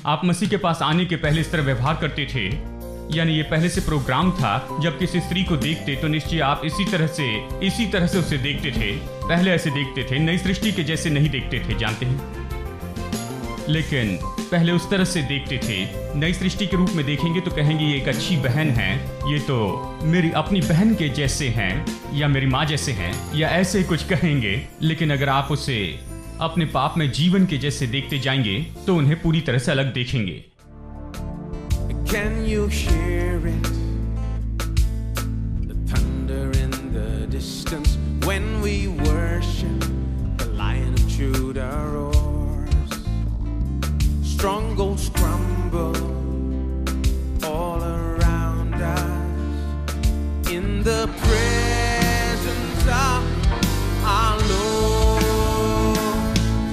आप मसीह के पास आने के पहले इस तरह व्यवहार करते थे, यानी ये पहले से प्रोग्राम था। जब किसी स्त्री को देखते तो निश्चय आप इसी तरह से उसे देखते थे। पहले ऐसे देखते थे, नई सृष्टि के जैसे नहीं देखते थे, जानते हैं। लेकिन पहले उस तरह से देखते थे। नई सृष्टि के रूप में देखेंगे तो कहेंगे ये एक अच्छी बहन है, ये तो मेरी अपनी बहन के जैसे हैं, या मेरी माँ जैसे हैं, या ऐसे कुछ कहेंगे। लेकिन अगर आप उसे अपने पाप में जीवन के जैसे देखते जाएंगे तो उन्हें पूरी तरह से अलग देखेंगे। Can you hear it? The thunder in the distance when we worship the Lion of Judah roars. Strongholds crumble all around us in the presence of our Lord.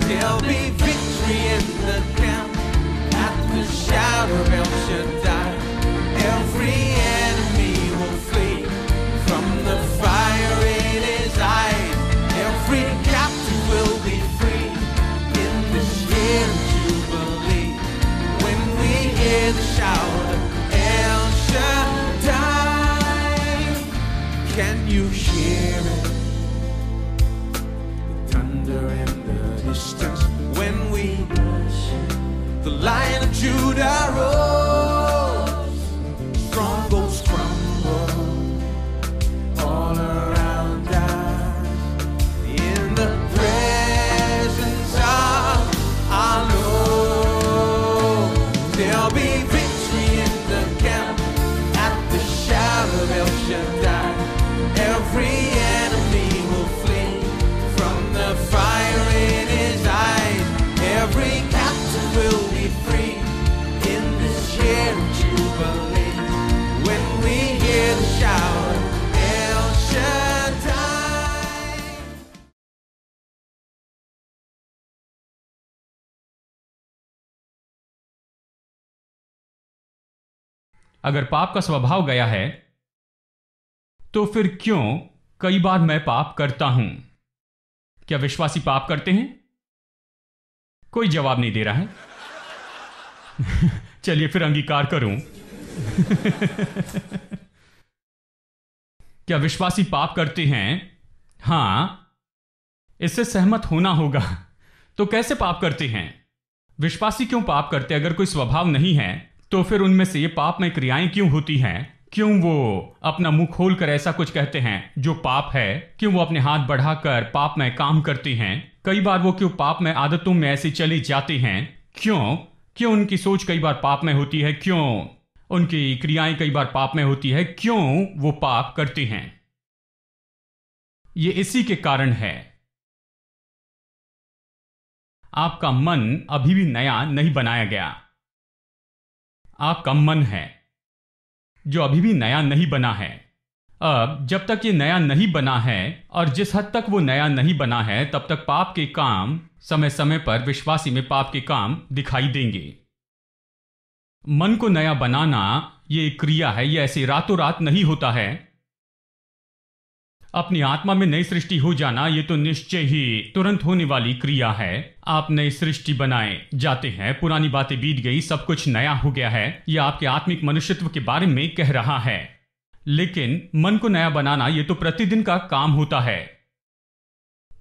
There'll be victory in the camp at the shout of El Shaddai. Every enemy will flee from the fire in his eyes. Every captive will be free in this year of Jubilee. When we hear the shout of El Shaddai, can you hear it? The thunder in the distance when we worship the Lion of Judah rose. Strongholds crumble all around us in the presence of our Lord. There'll be victory in the camp at the shout of El Shaddai. Every enemy will flee from the fire in his eyes. Every captive will be free in this year of Jubilee. When we hear the shout of El Shaddai. अगर पाप का स्वभाव गया है तो फिर क्यों कई बार मैं पाप करता हूं? क्या विश्वासी पाप करते हैं? कोई जवाब नहीं दे रहा है। चलिए फिर अंगीकार करूं। क्या विश्वासी पाप करते हैं? हां, इससे सहमत होना होगा। तो कैसे पाप करते हैं? विश्वासी क्यों पाप करते? अगर कोई स्वभाव नहीं है तो फिर उनमें से ये पाप में क्रियाएं क्यों होती हैं? क्यों वो अपना मुंह खोलकर ऐसा कुछ कहते हैं जो पाप है? क्यों वो अपने हाथ बढ़ाकर पाप में काम करते हैं? कई बार वो क्यों पाप में आदतों में ऐसे चले जाते हैं? क्यों उनकी सोच कई बार पाप में होती है? क्यों उनकी क्रियाएं कई बार पाप में होती है? क्यों वो पाप करते हैं? ये इसी के कारण है। आपका मन अभी भी नया नहीं बनाया गया। आपका मन है जो अभी भी नया नहीं बना है। अब जब तक ये नया नहीं बना है, और जिस हद तक वो नया नहीं बना है, तब तक पाप के काम समय समय पर विश्वासी में पाप के काम दिखाई देंगे। मन को नया बनाना ये एक क्रिया है, ये ऐसे रातों रात नहीं होता है। अपनी आत्मा में नई सृष्टि हो जाना ये तो निश्चय ही तुरंत होने वाली क्रिया है। आप नई सृष्टि बनाए जाते हैं, पुरानी बातें बीत गई, सब कुछ नया हो गया है। यह आपके आत्मिक मनुष्यत्व के बारे में कह रहा है। लेकिन मन को नया बनाना ये तो प्रतिदिन का काम होता है।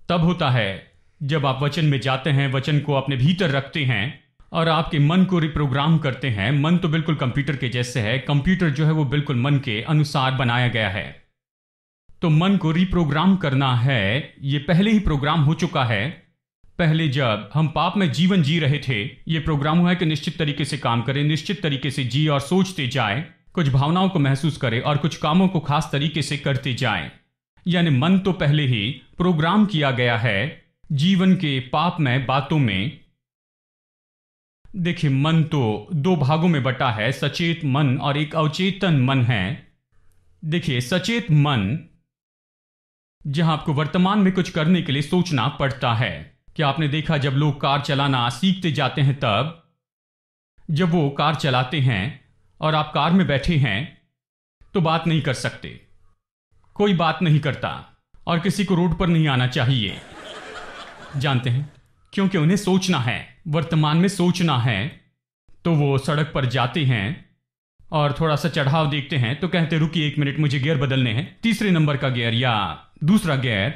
तब होता है जब आप वचन में जाते हैं, वचन को अपने भीतर रखते हैं और आपके मन को रिप्रोग्राम करते हैं। मन तो बिल्कुल कंप्यूटर के जैसे है। कंप्यूटर जो है वो बिल्कुल मन के अनुसार बनाया गया है। तो मन को रिप्रोग्राम करना है, ये पहले ही प्रोग्राम हो चुका है। पहले जब हम पाप में जीवन जी रहे थे, ये प्रोग्राम हुआ है कि निश्चित तरीके से काम करें, निश्चित तरीके से जिए और सोचते जाए, कुछ भावनाओं को महसूस करें और कुछ कामों को खास तरीके से करते जाएं। यानी मन तो पहले ही प्रोग्राम किया गया है जीवन के पाप में बातों में। देखिए, मन तो दो भागों में बटा है, सचेत मन और एक अवचेतन मन है। देखिए, सचेत मन जहां आपको वर्तमान में कुछ करने के लिए सोचना पड़ता है। क्या आपने देखा जब लोग कार चलाना सीखते जाते हैं, तब जब वो कार चलाते हैं और आप कार में बैठे हैं तो बात नहीं कर सकते, कोई बात नहीं करता और किसी को रोड पर नहीं आना चाहिए। जानते हैं, क्योंकि उन्हें सोचना है, वर्तमान में सोचना है। तो वो सड़क पर जाते हैं और थोड़ा सा चढ़ाव देखते हैं तो कहते रुकिए 1 मिनट, मुझे गियर बदलने हैं, तीसरे नंबर का गियर या दूसरा गियर,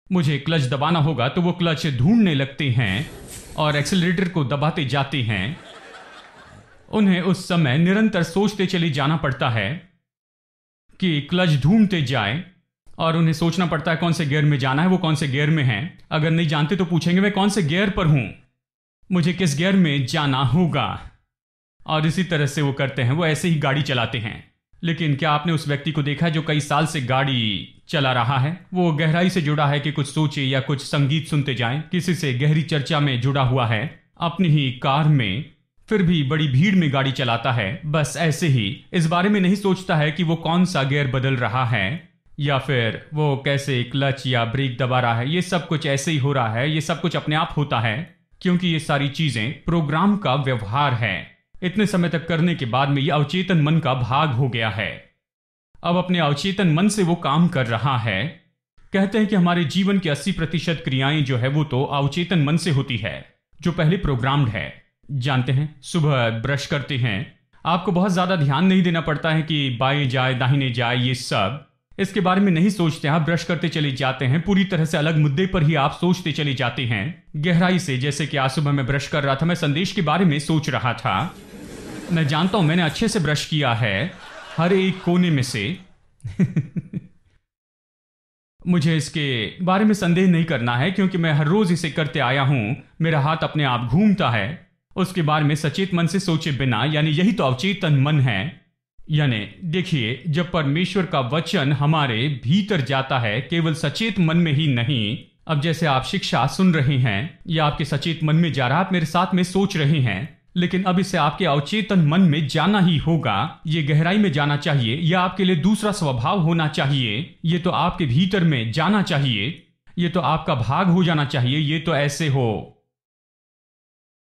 मुझे क्लच दबाना होगा। तो वो क्लच ढूंढने लगते हैं और एक्सेलरेटर को दबाते जाते हैं। उन्हें उस समय निरंतर सोचते चले जाना पड़ता है कि क्लच ढूंढते जाए और उन्हें सोचना पड़ता है कौन से गियर में जाना है, वो कौन से गियर में है। अगर नहीं जानते तो पूछेंगे मैं कौन से गियर पर हूं, मुझे किस गियर में जाना होगा। और इसी तरह से वो करते हैं, वो ऐसे ही गाड़ी चलाते हैं। लेकिन क्या आपने उस व्यक्ति को देखा जो कई साल से गाड़ी चला रहा है? वो गहराई से जुड़ा है कि कुछ सोचे या कुछ संगीत सुनते जाए, किसी से गहरी चर्चा में जुड़ा हुआ है, अपनी ही कार में, फिर भी बड़ी भीड़ में गाड़ी चलाता है। बस ऐसे ही इस बारे में नहीं सोचता है कि वो कौन सा गियर बदल रहा है या फिर वो कैसे क्लच या ब्रेक दबा रहा है। ये सब कुछ ऐसे ही हो रहा है, ये सब कुछ अपने आप होता है क्योंकि ये सारी चीजें प्रोग्राम का व्यवहार है। इतने समय तक करने के बाद में ये अवचेतन मन का भाग हो गया है। अब अपने अवचेतन मन से वो काम कर रहा है। कहते हैं कि हमारे जीवन की 80% क्रियाएं जो है वो तो अवचेतन मन से होती है, जो पहले प्रोग्राम्ड है। जानते हैं, सुबह ब्रश करते हैं, आपको बहुत ज्यादा ध्यान नहीं देना पड़ता है कि बाएं जाए दाहिने जाए, ये सब इसके बारे में नहीं सोचते। आप ब्रश करते चले जाते हैं, पूरी तरह से अलग मुद्दे पर ही आप सोचते चले जाते हैं गहराई से। जैसे कि आज सुबह मैं ब्रश कर रहा था, मैं संदेश के बारे में सोच रहा था। मैं जानता हूं मैंने अच्छे से ब्रश किया है, हर एक कोने में से मुझे इसके बारे में संदेह नहीं करना है क्योंकि मैं हर रोज इसे करते आया हूं। मेरा हाथ अपने आप घूमता है उसके बारे में सचेत मन से सोचे बिना, यानी यही तो अवचेतन मन है। यानी देखिए, जब परमेश्वर का वचन हमारे भीतर जाता है, केवल सचेत मन में ही नहीं। अब जैसे आप शिक्षा सुन रहे हैं या आपके सचेत मन में जा रहा, आप मेरे साथ में सोच रहे हैं, लेकिन अब इसे आपके अवचेतन मन में जाना ही होगा। ये गहराई में जाना चाहिए, यह आपके लिए दूसरा स्वभाव होना चाहिए। ये तो आपके भीतर में जाना चाहिए, ये तो आपका भाग हो जाना चाहिए। ये तो ऐसे हो,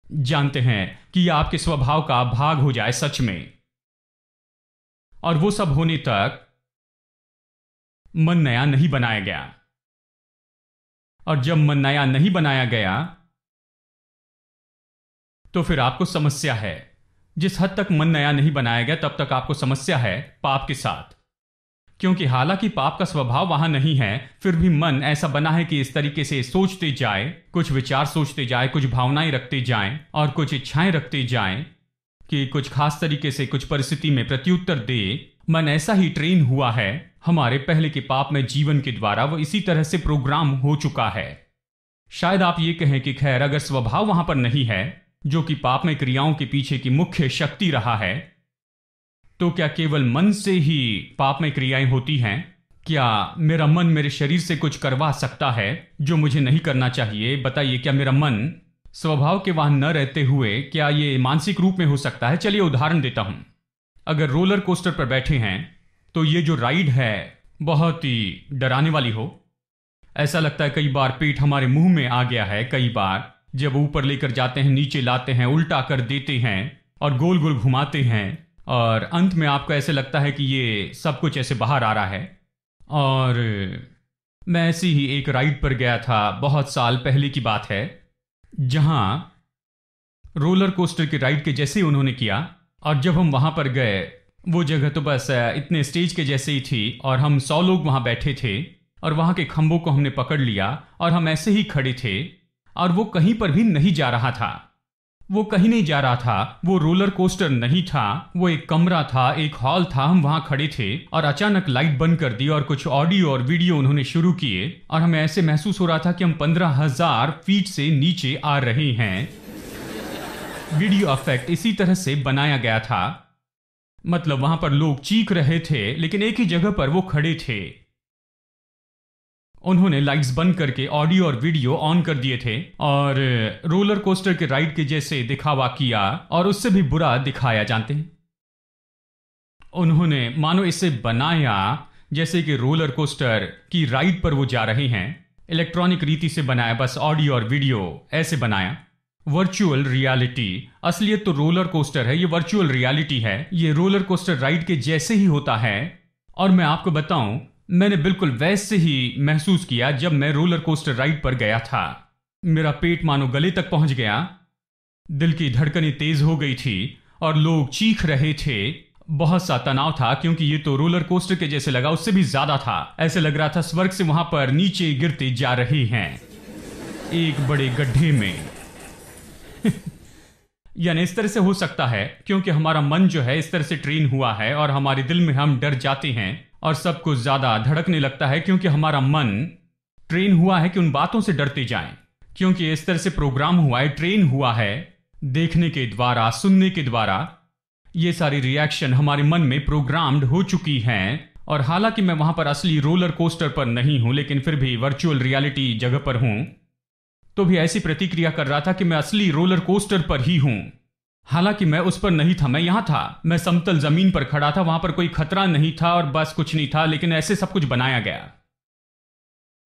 जानते हैं कि यह आपके स्वभाव का भाग हो जाए सच में। और वो सब होने तक मन नया नहीं बनाया गया। और जब मन नया नहीं बनाया गया तो फिर आपको समस्या है। जिस हद तक मन नया नहीं बनाया गया तब तक आपको समस्या है पाप के साथ, क्योंकि हालांकि पाप का स्वभाव वहां नहीं है, फिर भी मन ऐसा बना है कि इस तरीके से सोचते जाए, कुछ विचार सोचते जाए, कुछ भावनाएं रखते जाएं और कुछ इच्छाएं रखते जाएं कि कुछ खास तरीके से कुछ परिस्थिति में प्रत्युत्तर दे। मन ऐसा ही ट्रेन हुआ है हमारे पहले के पाप में जीवन के द्वारा, वो इसी तरह से प्रोग्राम हो चुका है। शायद आप ये कहें कि खैर, अगर स्वभाव वहां पर नहीं है जो कि पाप में क्रियाओं के पीछे की मुख्य शक्ति रहा है, तो क्या केवल मन से ही पाप में क्रियाएं होती हैं? क्या मेरा मन मेरे शरीर से कुछ करवा सकता है जो मुझे नहीं करना चाहिए? बताइए, क्या मेरा मन स्वभाव के वहां न रहते हुए क्या ये मानसिक रूप में हो सकता है? चलिए उदाहरण देता हूं। अगर रोलर कोस्टर पर बैठे हैं तो ये जो राइड है बहुत ही डराने वाली हो, ऐसा लगता है कई बार पेट हमारे मुंह में आ गया है। कई बार जब ऊपर लेकर जाते हैं, नीचे लाते हैं, उल्टा कर देते हैं और गोल गोल घुमाते हैं और अंत में आपको ऐसे लगता है कि ये सब कुछ ऐसे बाहर आ रहा है। और मैं ऐसी ही एक राइड पर गया था, बहुत साल पहले की बात है, जहां रोलर कोस्टर की राइड के जैसे ही उन्होंने किया। और जब हम वहां पर गए, वो जगह तो बस इतने स्टेज के जैसे ही थी और हम 100 लोग वहां बैठे थे और वहां के खंभों को हमने पकड़ लिया और हम ऐसे ही खड़े थे और वो कहीं पर भी नहीं जा रहा था। वो कहीं नहीं जा रहा था, वो रोलर कोस्टर नहीं था, वो एक कमरा था, एक हॉल था। हम वहां खड़े थे और अचानक लाइट बंद कर दी और कुछ ऑडियो और वीडियो उन्होंने शुरू किए और हमें ऐसे महसूस हो रहा था कि हम 15,000 फीट से नीचे आ रहे हैं। वीडियो इफेक्ट इसी तरह से बनाया गया था, मतलब वहां पर लोग चीख रहे थे लेकिन एक ही जगह पर वो खड़े थे। उन्होंने लाइट्स बंद करके ऑडियो और वीडियो ऑन कर दिए थे और रोलर कोस्टर के राइड के जैसे दिखावा किया और उससे भी बुरा दिखाया। जानते हैं, उन्होंने मानो इसे बनाया जैसे कि रोलर कोस्टर की राइड पर वो जा रहे हैं, इलेक्ट्रॉनिक रीति से बनाया, बस ऑडियो और वीडियो ऐसे बनाया। वर्चुअल रियलिटी, असलियत तो रोलर कोस्टर है, ये वर्चुअल रियलिटी है। ये रोलर कोस्टर राइड के जैसे ही होता है और मैं आपको बताऊं, मैंने बिल्कुल वैसे ही महसूस किया जब मैं रोलर कोस्टर राइड पर गया था। मेरा पेट मानो गले तक पहुंच गया दिल की धड़कनें तेज हो गई थी और लोग चीख रहे थे। बहुत सा तनाव था क्योंकि ये तो रोलर कोस्टर के जैसे लगा, उससे भी ज्यादा था। ऐसे लग रहा था स्वर्ग से वहां पर नीचे गिरते जा रहे हैं एक बड़े गड्ढे में। यानी इस तरह से हो सकता है क्योंकि हमारा मन जो है इस तरह से ट्रेन हुआ है और हमारे दिल में हम डर जाते हैं और सब कुछ ज्यादा धड़कने लगता है क्योंकि हमारा मन ट्रेन हुआ है कि उन बातों से डरते जाएं। क्योंकि इस तरह से प्रोग्राम हुआ है, ट्रेन हुआ है देखने के द्वारा, सुनने के द्वारा। ये सारी रिएक्शन हमारे मन में प्रोग्राम्ड हो चुकी हैं। और हालांकि मैं वहां पर असली रोलर कोस्टर पर नहीं हूं, लेकिन फिर भी वर्चुअल रियलिटी जगह पर हूं, तो भी ऐसी प्रतिक्रिया कर रहा था कि मैं असली रोलर कोस्टर पर ही हूं। हालांकि मैं उस पर नहीं था, मैं यहां था। मैं समतल जमीन पर खड़ा था, वहां पर कोई खतरा नहीं था और बस कुछ नहीं था, लेकिन ऐसे सब कुछ बनाया गया।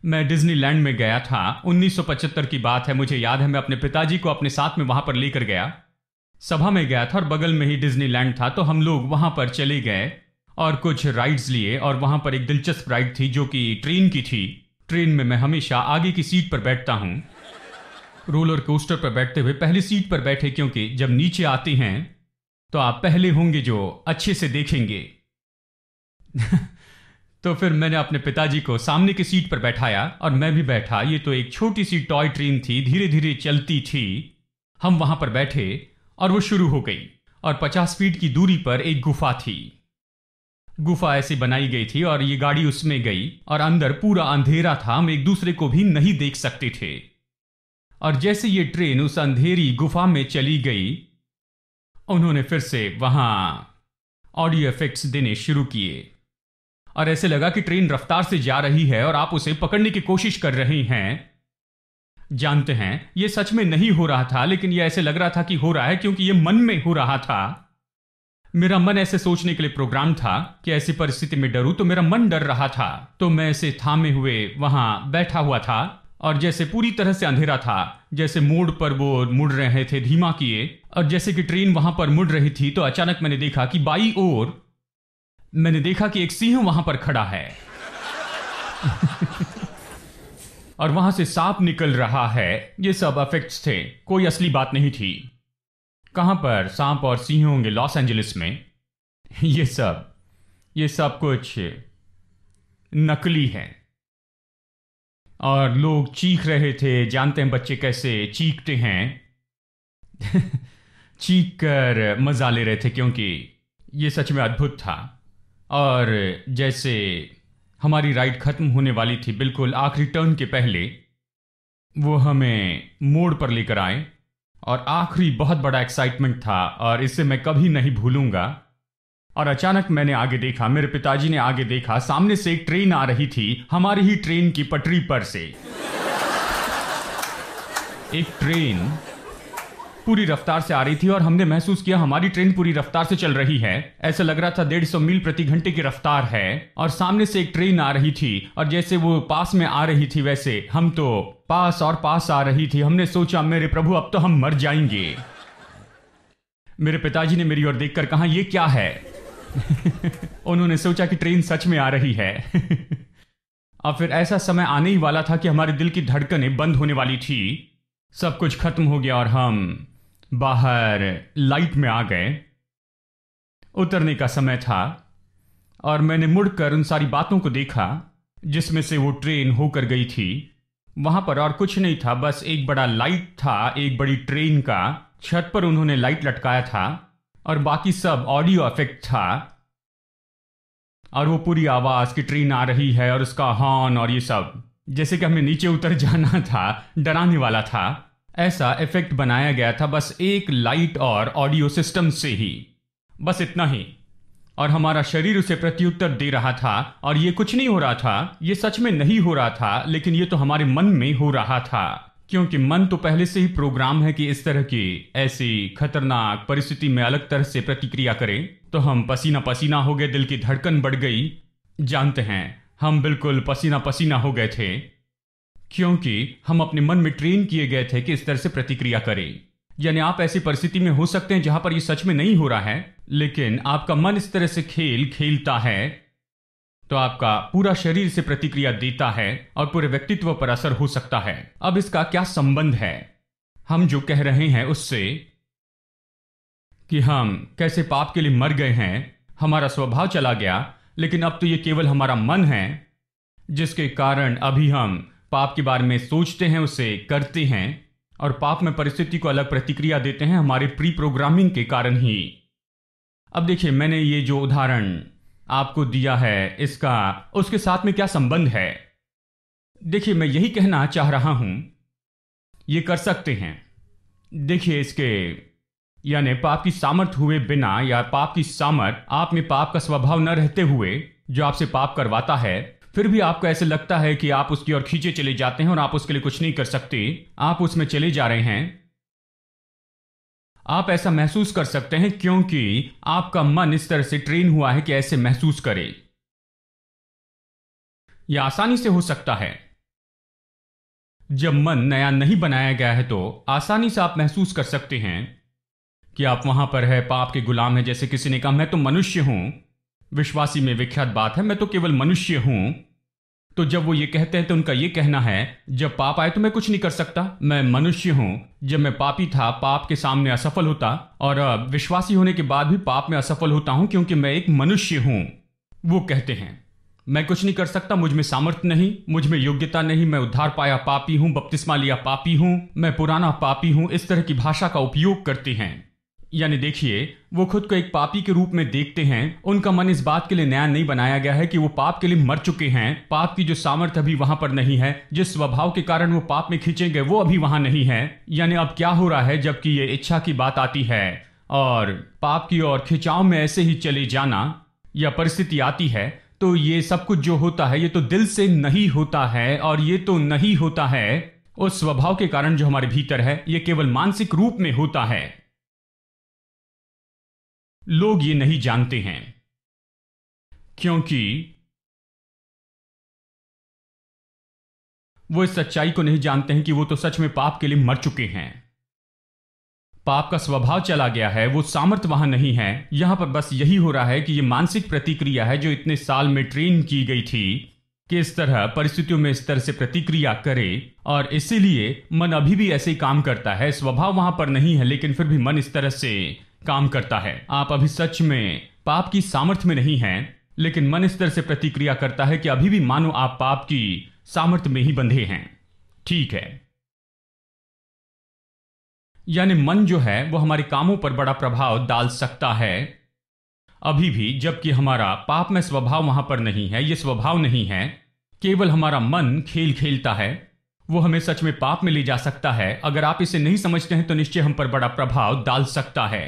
मैं डिज्नीलैंड में गया था। 1975 की बात है, मुझे याद है। मैं अपने पिताजी को अपने साथ में वहां पर लेकर गया। सभा में गया था और बगल में ही डिज्नीलैंड था, तो हम लोग वहां पर चले गए और कुछ राइड्स लिए। और वहां पर एक दिलचस्प राइड थी जो कि ट्रेन की थी। ट्रेन में मैं हमेशा आगे की सीट पर बैठता हूं। रोलर कोस्टर पर बैठते हुए पहली सीट पर बैठे, क्योंकि जब नीचे आते हैं तो आप पहले होंगे जो अच्छे से देखेंगे। तो फिर मैंने अपने पिताजी को सामने की सीट पर बैठाया और मैं भी बैठा। ये तो एक छोटी सी टॉय ट्रेन थी, धीरे धीरे चलती थी। हम वहां पर बैठे और वो शुरू हो गई और 50 फीट की दूरी पर एक गुफा थी। गुफा ऐसी बनाई गई थी और ये गाड़ी उसमें गई और अंदर पूरा अंधेरा था, हम एक दूसरे को भी नहीं देख सकते थे। और जैसे ये ट्रेन उस अंधेरी गुफा में चली गई, उन्होंने फिर से वहां ऑडियो इफेक्ट्स देने शुरू किए और ऐसे लगा कि ट्रेन रफ्तार से जा रही है और आप उसे पकड़ने की कोशिश कर रहे हैं। जानते हैं यह सच में नहीं हो रहा था, लेकिन यह ऐसे लग रहा था कि हो रहा है क्योंकि यह मन में हो रहा था। मेरा मन ऐसे सोचने के लिए प्रोग्राम था कि ऐसी परिस्थिति में डरूं, तो मेरा मन डर रहा था। तो मैं ऐसे थामे हुए वहां बैठा हुआ था और जैसे पूरी तरह से अंधेरा था, जैसे मोड़ पर वो मुड़ रहे थे, धीमा किए, और जैसे कि ट्रेन वहां पर मुड़ रही थी, तो अचानक मैंने देखा कि बाई ओर मैंने देखा कि एक सिंह वहां पर खड़ा है। और वहां से सांप निकल रहा है। ये सब इफेक्ट्स थे, कोई असली बात नहीं थी। कहां पर सांप और सिंह होंगे? लॉस एंजलिस में। ये सब कुछ नकली है। और लोग चीख रहे थे। जानते हैं बच्चे कैसे चीखते हैं? चीख कर मजा ले रहे थे क्योंकि ये सच में अद्भुत था। और जैसे हमारी राइड खत्म होने वाली थी, बिल्कुल आखिरी टर्न के पहले वो हमें मोड़ पर लेकर आए और आखिरी बहुत बड़ा एक्साइटमेंट था और इसे मैं कभी नहीं भूलूंगा। और अचानक मैंने आगे देखा, मेरे पिताजी ने आगे देखा, सामने से एक ट्रेन आ रही थी, हमारी ही ट्रेन की पटरी पर से। एक ट्रेन पूरी रफ्तार से आ रही थी और हमने महसूस किया हमारी ट्रेन पूरी रफ्तार से चल रही है। ऐसा लग रहा था 150 मील प्रति घंटे की रफ्तार है और सामने से एक ट्रेन आ रही थी और जैसे वो पास में आ रही थी वैसे हम तो पास और पास आ रही थी। हमने सोचा मेरे प्रभु अब तो हम मर जाएंगे। मेरे पिताजी ने मेरी ओर देखकर कहा ये क्या है? उन्होंने सोचा कि ट्रेन सच में आ रही है। अब फिर ऐसा समय आने ही वाला था कि हमारे दिल की धड़कनें बंद होने वाली थी। सब कुछ खत्म हो गया और हम बाहर लाइट में आ गए। उतरने का समय था और मैंने मुड़कर उन सारी बातों को देखा जिसमें से वो ट्रेन होकर गई थी। वहां पर और कुछ नहीं था, बस एक बड़ा लाइट था, एक बड़ी ट्रेन का। छत पर उन्होंने लाइट लटकाया था और बाकी सब ऑडियो इफेक्ट था। और वो पूरी आवाज की ट्रेन आ रही है और उसका हॉर्न और ये सब, जैसे कि हमें नीचे उतर जाना था, डराने वाला था। ऐसा इफेक्ट बनाया गया था बस एक लाइट और ऑडियो सिस्टम से ही, बस इतना ही। और हमारा शरीर उसे प्रत्युत्तर दे रहा था और ये कुछ नहीं हो रहा था, ये सच में नहीं हो रहा था, लेकिन ये तो हमारे मन में हो रहा था। क्योंकि मन तो पहले से ही प्रोग्राम है कि इस तरह की ऐसी खतरनाक परिस्थिति में अलग तरह से प्रतिक्रिया करें। तो हम पसीना पसीना हो गए, दिल की धड़कन बढ़ गई। जानते हैं हम बिल्कुल पसीना पसीना हो गए थे क्योंकि हम अपने मन में ट्रेन किए गए थे कि इस तरह से प्रतिक्रिया करें। यानी आप ऐसी परिस्थिति में हो सकते हैं जहां पर ये सच में नहीं हो रहा है, लेकिन आपका मन इस तरह से खेल खेलता है तो आपका पूरा शरीर से प्रतिक्रिया देता है और पूरे व्यक्तित्व पर असर हो सकता है। अब इसका क्या संबंध है? हम जो कह रहे हैं उससे कि हम कैसे पाप के लिए मर गए हैं, हमारा स्वभाव चला गया, लेकिन अब तो ये केवल हमारा मन है जिसके कारण अभी हम पाप के बारे में सोचते हैं, उसे करते हैं और पाप में परिस्थिति को अलग प्रतिक्रिया देते हैं हमारे प्री प्रोग्रामिंग के कारण ही। अब देखिए, मैंने ये जो उदाहरण आपको दिया है इसका उसके साथ में क्या संबंध है। देखिए, मैं यही कहना चाह रहा हूं, ये कर सकते हैं। देखिए, इसके यानी पाप की सामर्थ हुए बिना या पाप की सामर्थ आप में पाप का स्वभाव न रहते हुए जो आपसे पाप करवाता है, फिर भी आपको ऐसे लगता है कि आप उसकी ओर खींचे चले जाते हैं और आप उसके लिए कुछ नहीं कर सकते, आप उसमें चले जा रहे हैं। आप ऐसा महसूस कर सकते हैं क्योंकि आपका मन इस तरह से ट्रेन हुआ है कि ऐसे महसूस करे। यह आसानी से हो सकता है। जब मन नया नहीं बनाया गया है तो आसानी से आप महसूस कर सकते हैं कि आप वहां पर है, पाप के गुलाम है। जैसे किसी ने कहा, मैं तो मनुष्य हूं, विश्वासी में विख्यात बात है, मैं तो केवल मनुष्य हूं। तो जब वो ये कहते हैं तो उनका ये कहना है, जब पाप आए तो मैं कुछ नहीं कर सकता, मैं मनुष्य हूं। जब मैं पापी था, पाप के सामने असफल होता, और अब विश्वासी होने के बाद भी पाप में असफल होता हूं क्योंकि मैं एक मनुष्य हूं। वो कहते हैं, मैं कुछ नहीं कर सकता, मुझ में सामर्थ्य नहीं, मुझ में योग्यता नहीं, मैं उद्धार पाया पापी हूं, बपतिस्मा लिया पापी हूं, मैं पुराना पापी हूं। इस तरह की भाषा का उपयोग करते हैं। यानी देखिए, वो खुद को एक पापी के रूप में देखते हैं। उनका मन इस बात के लिए नया नहीं बनाया गया है कि वो पाप के लिए मर चुके हैं। पाप की जो सामर्थ्य अभी वहां पर नहीं है, जिस स्वभाव के कारण वो पाप में खींचे गए वो अभी वहां नहीं है। यानी अब क्या हो रहा है, जबकि ये इच्छा की बात आती है और पाप की ओर खिंचाव में ऐसे ही चले जाना या परिस्थिति आती है, तो ये सब कुछ जो होता है ये तो दिल से नहीं होता है, और ये तो नहीं होता है उस स्वभाव के कारण जो हमारे भीतर है, ये केवल मानसिक रूप में होता है। लोग ये नहीं जानते हैं क्योंकि वो इस सच्चाई को नहीं जानते हैं कि वो तो सच में पाप के लिए मर चुके हैं। पाप का स्वभाव चला गया है, वो सामर्थ्य वहां नहीं है। यहां पर बस यही हो रहा है कि ये मानसिक प्रतिक्रिया है जो इतने साल में ट्रेन की गई थी कि इस तरह परिस्थितियों में इस तरह से प्रतिक्रिया करे, और इसीलिए मन अभी भी ऐसे ही काम करता है। स्वभाव वहां पर नहीं है लेकिन फिर भी मन इस तरह से काम करता है। आप अभी सच में पाप की सामर्थ्य में नहीं हैं, लेकिन मन इस तरह से प्रतिक्रिया करता है कि अभी भी मानो आप पाप की सामर्थ्य में ही बंधे हैं। ठीक है, यानी मन जो है वो हमारे कामों पर बड़ा प्रभाव डाल सकता है अभी भी, जबकि हमारा पाप में स्वभाव वहां पर नहीं है। ये स्वभाव नहीं है, केवल हमारा मन खेल खेलता है। वो हमें सच में पाप में ले जा सकता है। अगर आप इसे नहीं समझते हैं तो निश्चय हम पर बड़ा प्रभाव डाल सकता है,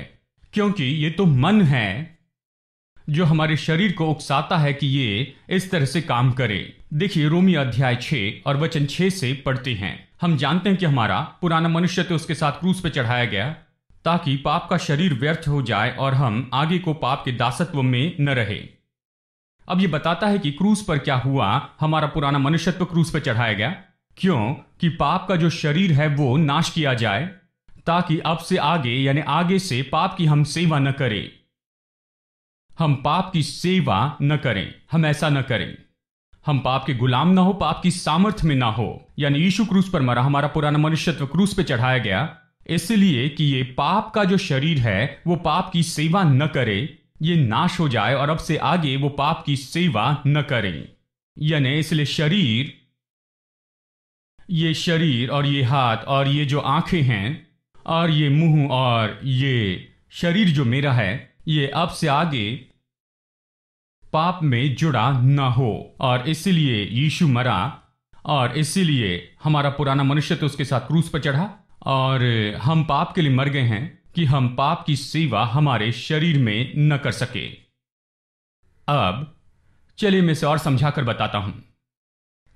क्योंकि ये तो मन है जो हमारे शरीर को उकसाता है कि ये इस तरह से काम करे। देखिए, रोमी अध्याय 6 और वचन 6 से पढ़ते हैं। हम जानते हैं कि हमारा पुराना मनुष्य तो उसके साथ क्रूस पे चढ़ाया गया ताकि पाप का शरीर व्यर्थ हो जाए और हम आगे को पाप के दासत्व में न रहे। अब ये बताता है कि क्रूस पर क्या हुआ, हमारा पुराना मनुष्यत्व क्रूस पर चढ़ाया गया। क्यों? कि पाप का जो शरीर है वो नाश किया जाए, ताकि अब से आगे यानी आगे से पाप की हम सेवा न करें। हम पाप की सेवा न करें, हम ऐसा न करें। हम पाप के गुलाम ना हो, पाप की सामर्थ्य में ना हो। यानी यीशु क्रूस पर मरा, हमारा पुराना मनुष्यत्व क्रूस पे चढ़ाया गया, इसलिए कि ये पाप का जो शरीर है वो पाप की सेवा न करे, ये नाश हो जाए और अब से आगे वो पाप की सेवा न करें। यानी इसलिए ये शरीर और ये हाथ और ये जो आंखें हैं और ये मुंह और ये शरीर जो मेरा है, ये अब से आगे पाप में जुड़ा ना हो। और इसीलिए यीशु मरा और इसीलिए हमारा पुराना मनुष्य तो उसके साथ क्रूस पर चढ़ा, और हम पाप के लिए मर गए हैं कि हम पाप की सेवा हमारे शरीर में न कर सके। अब चलिए मैं इसे और समझा कर बताता हूं।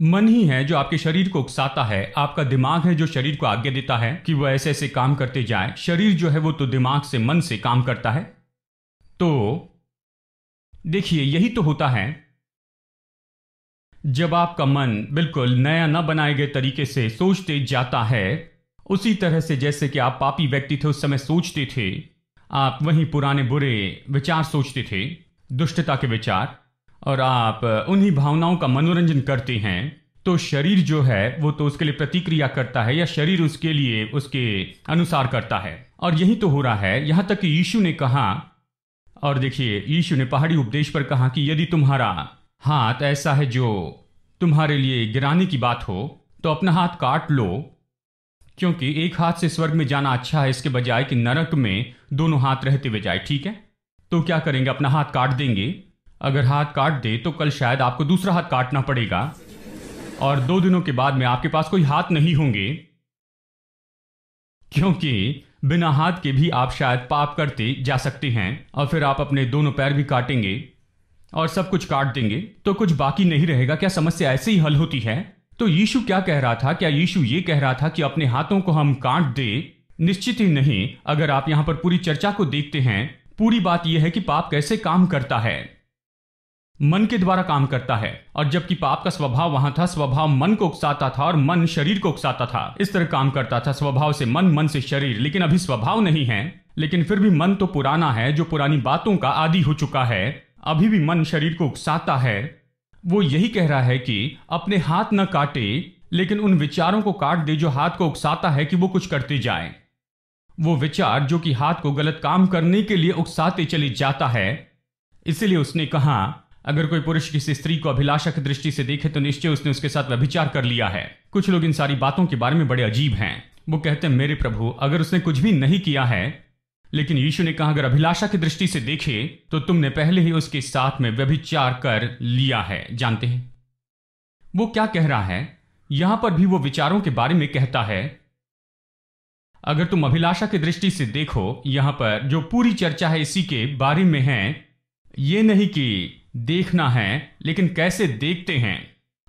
मन ही है जो आपके शरीर को उकसाता है, आपका दिमाग है जो शरीर को आज्ञा देता है कि वह ऐसे ऐसे काम करते जाए। शरीर जो है वो तो दिमाग से, मन से काम करता है। तो देखिए, यही तो होता है जब आपका मन बिल्कुल नया न बनाए गए तरीके से सोचते जाता है, उसी तरह से जैसे कि आप पापी व्यक्ति थे उस समय सोचते थे, आप वही पुराने बुरे विचार सोचते थे, दुष्टता के विचार, और आप उन्हीं भावनाओं का मनोरंजन करते हैं। तो शरीर जो है वो तो उसके लिए प्रतिक्रिया करता है, या शरीर उसके लिए उसके अनुसार करता है। और यही तो हो रहा है। यहां तक कि यीशु ने कहा, और देखिए यीशु ने पहाड़ी उपदेश पर कहा कि यदि तुम्हारा हाथ ऐसा है जो तुम्हारे लिए गिराने की बात हो तो अपना हाथ काट लो, क्योंकि एक हाथ से स्वर्ग में जाना अच्छा है इसके बजाय कि नरक में दोनों हाथ रहते हुए जाए। ठीक है, तो क्या करेंगे? अपना हाथ काट देंगे। अगर हाथ काट दे तो कल शायद आपको दूसरा हाथ काटना पड़ेगा, और 2 दिनों के बाद में आपके पास कोई हाथ नहीं होंगे, क्योंकि बिना हाथ के भी आप शायद पाप करते जा सकते हैं। और फिर आप अपने दोनों पैर भी काटेंगे और सब कुछ काट देंगे तो कुछ बाकी नहीं रहेगा। क्या समस्या ऐसे ही हल होती है? तो यीशु क्या कह रहा था? क्या यीशु ये कह रहा था कि अपने हाथों को हम काट दे? निश्चित ही नहीं। अगर आप यहां पर पूरी चर्चा को देखते हैं, पूरी बात यह है कि पाप कैसे काम करता है। मन के द्वारा काम करता है, और जबकि पाप का स्वभाव वहां था, स्वभाव मन को उकसाता था और मन शरीर को उकसाता था। इस तरह काम करता था, स्वभाव से मन, मन से शरीर। लेकिन अभी स्वभाव नहीं है, लेकिन फिर भी मन तो पुराना है, जो पुरानी बातों का आदी हो चुका है। अभी भी मन शरीर को उकसाता है। वो यही कह रहा है कि अपने हाथ न काटे, लेकिन उन विचारों को काट दे जो हाथ को उकसाता है कि वो कुछ करते जाए। वो विचार जो कि हाथ को गलत काम करने के लिए उकसाते चले जाता है। इसीलिए उसने कहा, अगर कोई पुरुष किसी स्त्री को अभिलाषा की दृष्टि से देखे तो निश्चय उसने उसके साथ व्यभिचार कर लिया है। कुछ लोग इन सारी बातों के बारे में बड़े अजीब हैं। वो कहते हैं, मेरे प्रभु, अगर उसने कुछ भी नहीं किया है, लेकिन यीशु ने कहा अगर अभिलाषा की दृष्टि से देखे तो तुमने पहले ही उसके साथ में व्यभिचार कर लिया है। जानते हैं वो क्या कह रहा है? यहां पर भी वो विचारों के बारे में कहता है। अगर तुम अभिलाषा की दृष्टि से देखो, यहां पर जो पूरी चर्चा है इसी के बारे में है। ये नहीं कि देखना है, लेकिन कैसे देखते हैं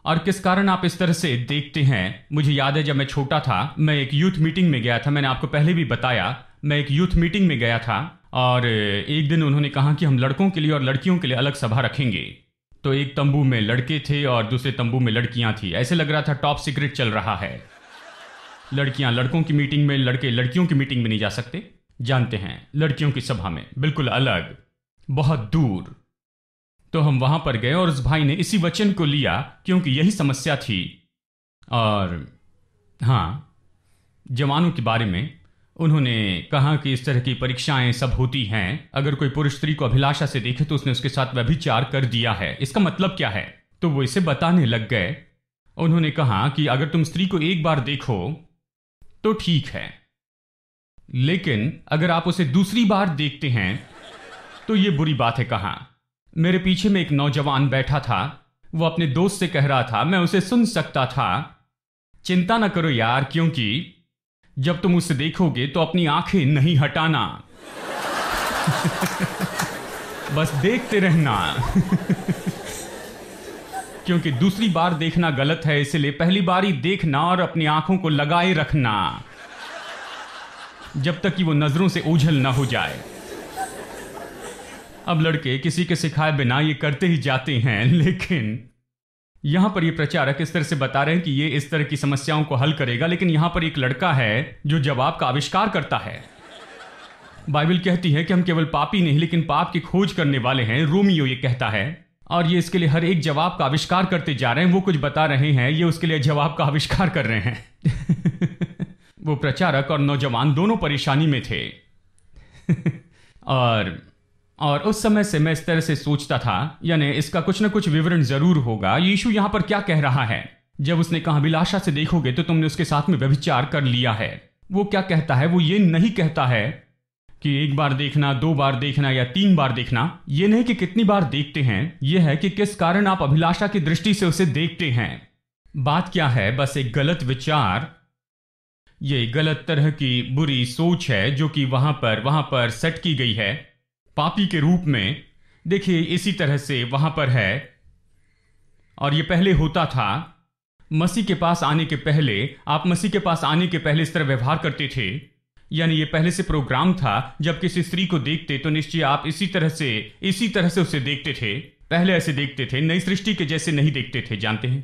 और किस कारण आप इस तरह से देखते हैं। मुझे याद है जब मैं छोटा था, मैं एक यूथ मीटिंग में गया था। मैंने आपको पहले भी बताया, मैं एक यूथ मीटिंग में गया था, और एक दिन उन्होंने कहा कि हम लड़कों के लिए और लड़कियों के लिए अलग सभा रखेंगे। तो एक तंबू में लड़के थे और दूसरे तंबू में लड़कियां थी। ऐसे लग रहा था टॉप सीक्रेट चल रहा है। लड़कियां लड़कों की मीटिंग में, लड़के लड़कियों की मीटिंग में नहीं जा सकते। जानते हैं, लड़कियों की सभा में बिल्कुल अलग, बहुत दूर। तो हम वहां पर गए और उस भाई ने इसी वचन को लिया, क्योंकि यही समस्या थी। और हाँ, जवानों के बारे में उन्होंने कहा कि इस तरह की परीक्षाएं सब होती हैं। अगर कोई पुरुष स्त्री को अभिलाषा से देखे तो उसने उसके साथ व्यभिचार कर दिया है। इसका मतलब क्या है? तो वो इसे बताने लग गए। उन्होंने कहा कि अगर तुम स्त्री को एक बार देखो तो ठीक है, लेकिन अगर आप उसे दूसरी बार देखते हैं तो ये बुरी बात है। कहा, मेरे पीछे में एक नौजवान बैठा था। वो अपने दोस्त से कह रहा था, मैं उसे सुन सकता था, चिंता ना करो यार, क्योंकि जब तुम उसे देखोगे तो अपनी आंखें नहीं हटाना बस देखते रहना क्योंकि दूसरी बार देखना गलत है, इसलिए पहली बार ही देखना और अपनी आंखों को लगाए रखना जब तक कि वो नजरों से ओझल ना हो जाए। अब लड़के किसी के सिखाए बिना ये करते ही जाते हैं, लेकिन यहां पर ये प्रचारक इस तरह से बता रहे हैं कि ये इस तरह की समस्याओं को हल करेगा। लेकिन यहां पर एक लड़का है जो जवाब का आविष्कार करता है। बाइबल कहती है कि हम केवल पापी नहीं, लेकिन पाप की खोज करने वाले हैं। रोमियो ये कहता है, और ये इसके लिए हर एक जवाब का आविष्कार करते जा रहे हैं। वो कुछ बता रहे हैं, ये उसके लिए जवाब का आविष्कार कर रहे हैं वो प्रचारक और नौजवान दोनों परेशानी में थे और उस समय से मैं इस तरह से सोचता था, यानी इसका कुछ ना कुछ विवरण जरूर होगा। यीशु यहां पर क्या कह रहा है जब उसने कहा अभिलाषा से देखोगे तो तुमने उसके साथ में व्यभिचार कर लिया है? वो क्या कहता है? वो ये नहीं कहता है कि एक बार देखना, 2 बार देखना या 3 बार देखना। ये नहीं कि कितनी बार देखते हैं, यह है कि किस कारण आप अभिलाषा की दृष्टि से उसे देखते हैं। बात क्या है? बस एक गलत विचार, ये गलत तरह की बुरी सोच है जो कि वहां पर सेट की गई है पापी के रूप में। देखिए, इसी तरह से वहां पर है, और ये पहले होता था। मसीह के पास आने के पहले, आप मसीह के पास आने के पहले इस तरह व्यवहार करते थे, यानी ये पहले से प्रोग्राम था। जब किसी स्त्री को देखते तो निश्चय आप इसी तरह से उसे देखते थे। पहले ऐसे देखते थे, नई सृष्टि के जैसे नहीं देखते थे, जानते हैं,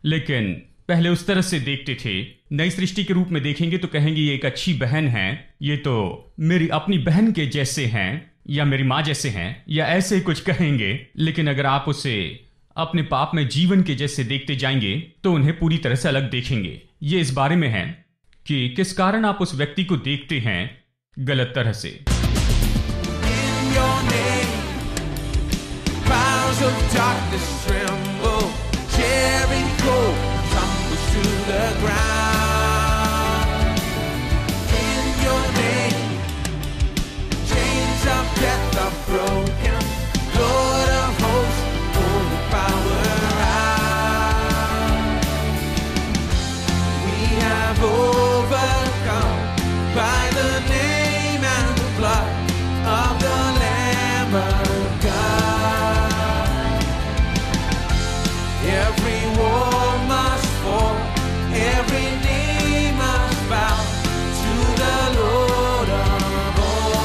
लेकिन पहले उस तरह से देखते थे। नई सृष्टि के रूप में देखेंगे तो कहेंगे ये एक अच्छी बहन है, ये तो मेरी अपनी बहन के जैसे हैं, या मेरी माँ जैसे हैं, या ऐसे कुछ कहेंगे। लेकिन अगर आप उसे अपने पाप में जीवन के जैसे देखते जाएंगे तो उन्हें पूरी तरह से अलग देखेंगे। ये इस बारे में है कि किस कारण आप उस व्यक्ति को देखते हैं गलत तरह से। In your name, powers of darkness tremble, Jericho tumbles to the ground. In your name, chains of death are broken, Lord of hosts, holy power out. We have overcome by the name and the blood of the Lamb of God. Every wall must fall, every knee must bow to the Lord of all.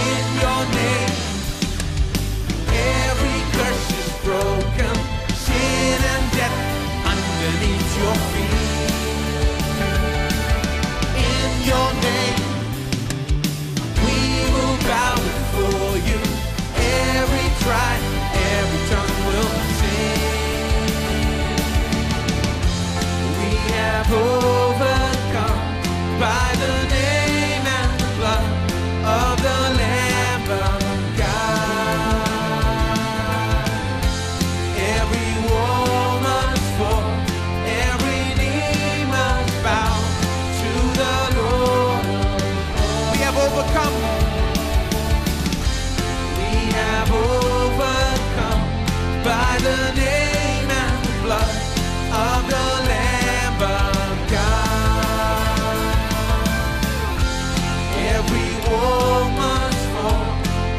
In your name, every curse is broken, sin and death underneath your feet. In your name, we will bow before you. Every tribe, every tongue will sing. We have overcome by the name and the blood of the Lamb of God. Every wall must fall, every knee must bow to the Lord of all. We have overcome. We have overcome by the name and the blood of the Lamb of God. Every wall must fall,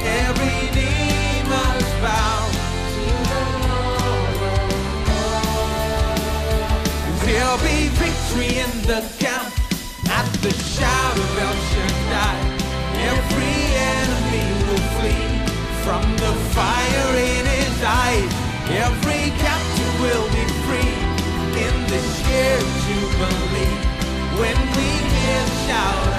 every knee must bow to the Lord of all. There'll be victory in the camp at the shout of El Shaddai. Every enemy will flee from the fire in his eyes. Every captive will be free in this year of Jubilee when we hear the shout